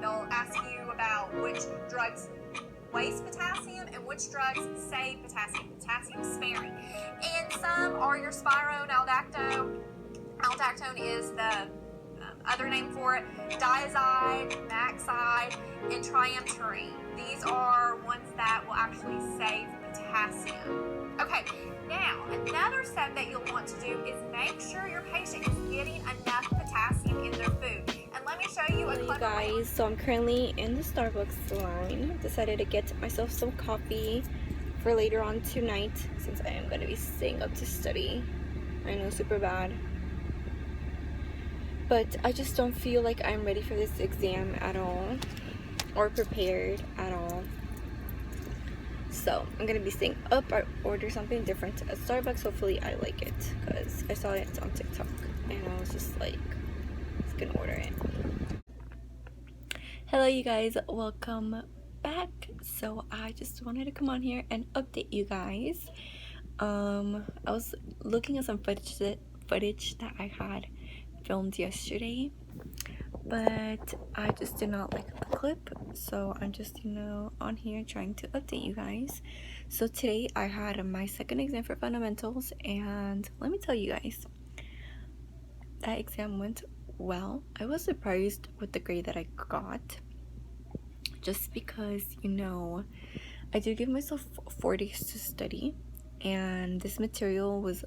They'll ask you about which drugs waste potassium and which drugs save potassium sparing. And some are your Spiro, naldactone. Aldactone is the other name for it, diazide, maxide, and triamterene. These are ones that will actually save potassium. Okay, now another step that you'll want to do is make sure your patient is getting enough potassium in their food. And let me show you a Hey guys, so I'm currently in the Starbucks line. Decided to get myself some coffee for later on tonight since I am going to be staying up to study. I know, super bad. But I just don't feel like I'm ready for this exam at all, or prepared at all. So I'm gonna be staying up. I order something different at Starbucks. Hopefully I like it, because I saw it on TikTok and I was just like, let's gonna order it. Hello you guys, welcome back. So I just wanted to come on here and update you guys. I was looking at some footage that I had filmed yesterday, but I just did not like the clip, so I'm just on here trying to update you guys. So today I had my second exam for fundamentals, and let me tell you guys, that exam went well. I was surprised with the grade that I got, just because I did give myself 4 days to study, and this material was,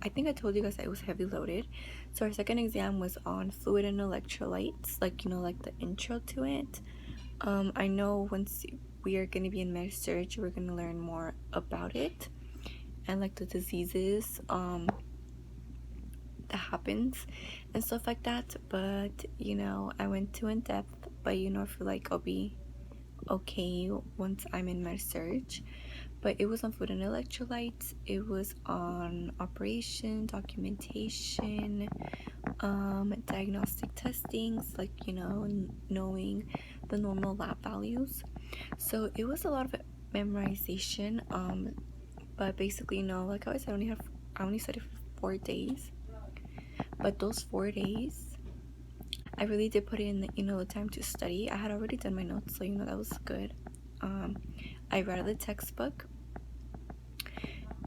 I think I told you guys that it was heavy loaded. So our second exam was on fluid and electrolytes, like like the intro to it. I know once we are going to be in med surg, we're going to learn more about it and like the diseases that happens and stuff like that. But I went too in depth, but I feel like I'll be okay once I'm in med surg. But it was on food and electrolytes, it was on operation, documentation, diagnostic testings, like knowing the normal lab values. So it was a lot of memorization, but basically like I said, I only studied for 4 days, but those 4 days I really did put in the time to study. I had already done my notes, so that was good. I read the textbook,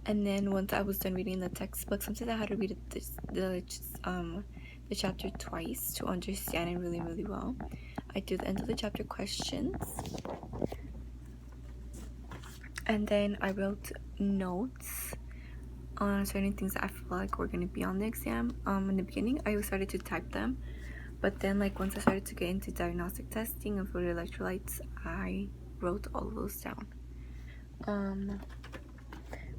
and then once I was done reading the textbook, sometimes I had to read the chapter twice to understand it really, really well. I did the end of the chapter questions, and then I wrote notes on certain things that I feel like were going to be on the exam. In the beginning, I started to type them, but then once I started to get into diagnostic testing and fluid electrolytes, I wrote all of those down.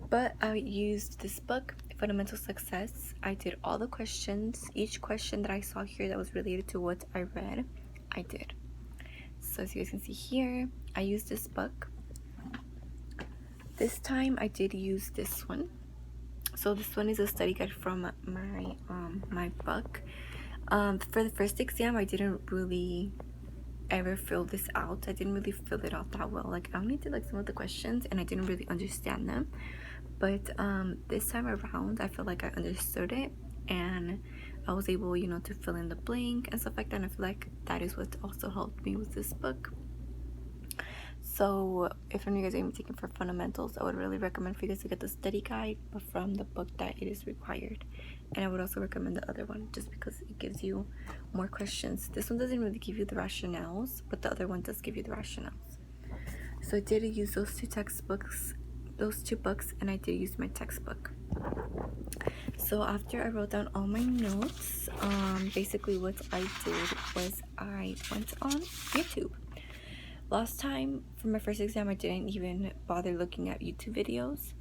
But I used this book, Fundamental Success. I did all the questions. Each question that I saw here that was related to what I read, I did. So as you guys can see here, I used this book. This time I did use this one. So this one is a study guide from my book. For the first exam, I didn't really ever fill this out. I didn't really fill it out that well. I only did some of the questions, and I didn't really understand them. But this time around, I feel like I understood it, and I was able to fill in the blank and stuff like that. And I feel like that is what also helped me with this book. So if any of you guys are taking for fundamentals, I would really recommend for you guys to get the study guide, but from the book that it is required. And I would also recommend the other one, just because it gives you more questions. This one doesn't really give you the rationales, but the other one does give you the rationales. So I did use those two books, and I did use my textbook. So after I wrote down all my notes, basically what I did was I went on YouTube. Last time for my first exam, I didn't even bother looking at YouTube videos,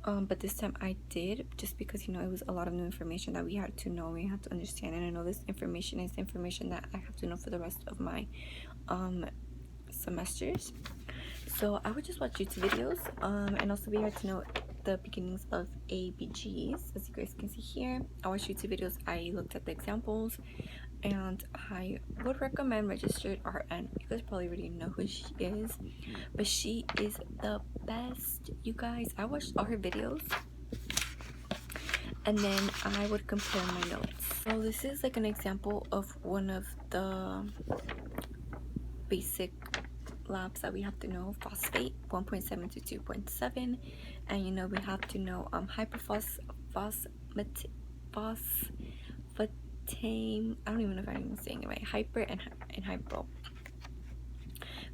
but this time I did, just because it was a lot of new information that we had to know, we had to understand, and I know this information is information that I have to know for the rest of my semesters. So I would just watch YouTube videos, and also we had to know the beginnings of ABGs. As you guys can see here, I watched YouTube videos, I looked at the examples, and I would recommend Registered RN. You guys probably already know who she is, but she is the best, you guys. I watched all her videos, and then I would compare my notes. So this is an example of one of the basic labs that we have to know: phosphate 1.7 to 2.7, and you know we have to know phosphatame. I don't even know if I'm even saying it right. Hyper and hypo.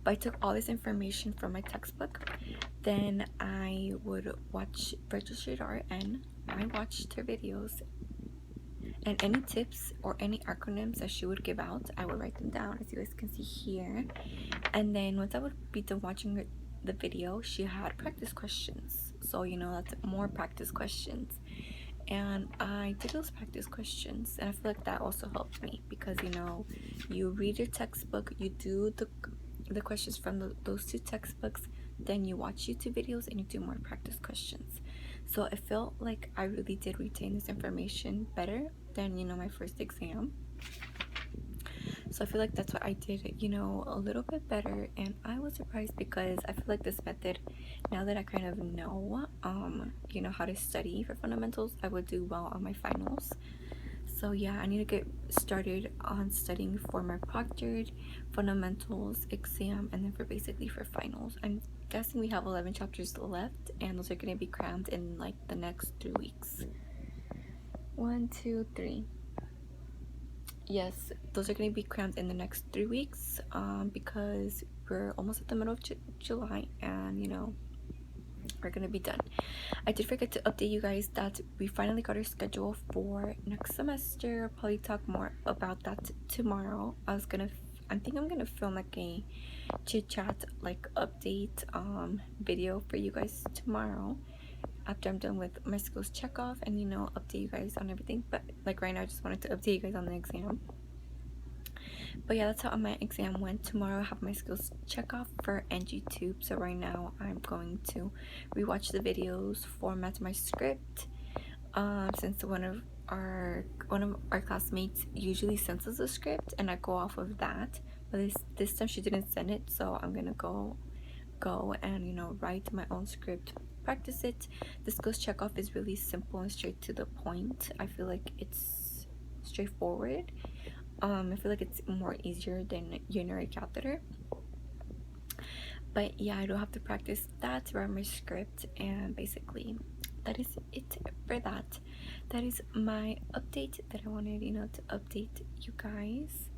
But I took all this information from my textbook. Then I would watch Registered RN. I watched her videos, and any tips or any acronyms that she would give out, I would write them down, as you guys can see here. And then once I would be done watching the video, she had practice questions. So you know, that's more practice questions. And I did those practice questions, and I feel like that also helped me, because you know, you read your textbook, you do the questions from those two textbooks, then you watch YouTube videos and you do more practice questions. So it felt like I really did retain this information better than, you know, my first exam. So I feel like that's what I did, you know, a little bit better. And I was surprised, because I feel like this method, now that I kind of know, you know, how to study for fundamentals, I would do well on my finals. So yeah, I need to get started on studying for my proctored fundamentals exam, and then for finals. I'm guessing we have 11 chapters left, and those are going to be crammed in like the next 3 weeks. 1, 2, 3. Yes, those are going to be crammed in the next 3 weeks, because we're almost at the middle of July, and you know, we're gonna be done. I did forget to update you guys that we finally got our schedule for next semester. I'll probably talk more about that tomorrow. I think I'm gonna film like a chit chat, like update video for you guys tomorrow after I'm done with my skills check off, and you know, update you guys on everything. But like right now, I just wanted to update you guys on the exam. But yeah, that's how my exam went. Tomorrow I have my skills check off for NGTube. So right now I'm going to rewatch the videos, format my script, since one of our classmates usually sends us a script, and I go off of that. But this time she didn't send it, so I'm gonna go and, you know, write my own script, practice it. The skills check off is really simple and straight to the point. I feel like it's straightforward. I feel like it's more easier than urinary catheter. But yeah, I don't have to practice that to write my script, and basically that is it for that. That is my update that I wanted, you know, to update you guys.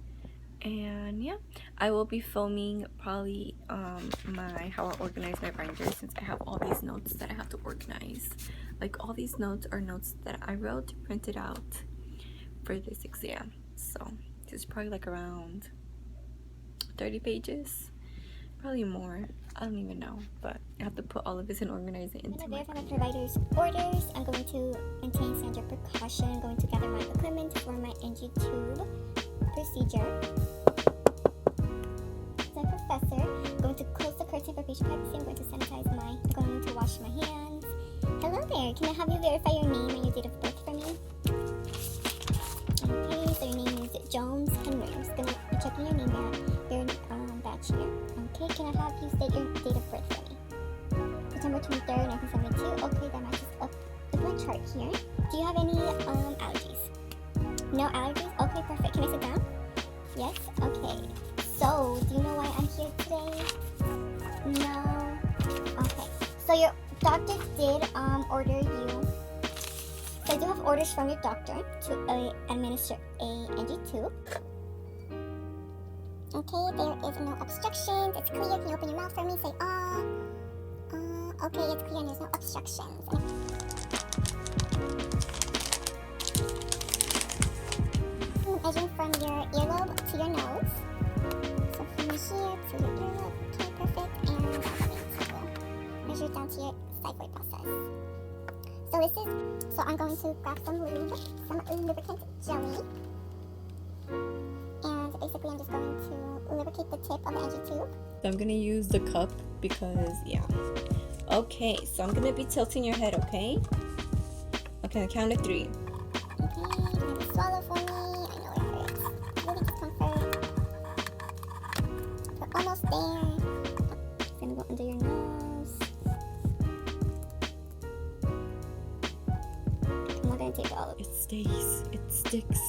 And yeah, I will be filming probably how I organize my binder, since I have all these notes that I have to organize. Like, all these notes are notes that I wrote, printed out for this exam. So it's probably like around 30 pages, probably more. I don't even know, but I have to put all of this and organize it into my verify my provider's orders. I'm going to maintain standard precaution. I'm going to gather my equipment for my NG tube procedure. So, professor, I'm going to close the curtain for patient privacy. I'm going to sanitize I'm going to wash my hands. Hello there. Can I have you verify your name and your date of birth for me? Okay, so your name is Jones Henry. I'm just going to be checking your name badge here. Okay, can I have you state your date of birth for me? September 23rd, 1972. Okay, that matches up with my chart here. Do you have any allergies? No allergies? Okay, perfect. Can I sit down? Yes? Okay. So, do you know why I'm here today? No? Okay. So your doctor did order you. So I do have orders from your doctor to administer a NG tube. Okay, there is no obstructions. It's clear. Can you open your mouth for me? Say, ah. Okay, it's clear and there's no obstructions. Measuring from your earlobe to your nose. So from here to your earlobe. Okay, perfect. And I'm going to measure down to your xiphoid process. So I'm going to grab some lubricant jelly. And basically I'm just going to lubricate the tip of the NG tube. So I'm gonna use the cup because, yeah. Okay, so I'm gonna be tilting your head, okay? Okay, on the count of 3. Okay, maybe swallow for me. I know it hurts. Really discomfort. We're almost there. It's gonna go under your nose. I'm not gonna take all of it. It stays. It sticks.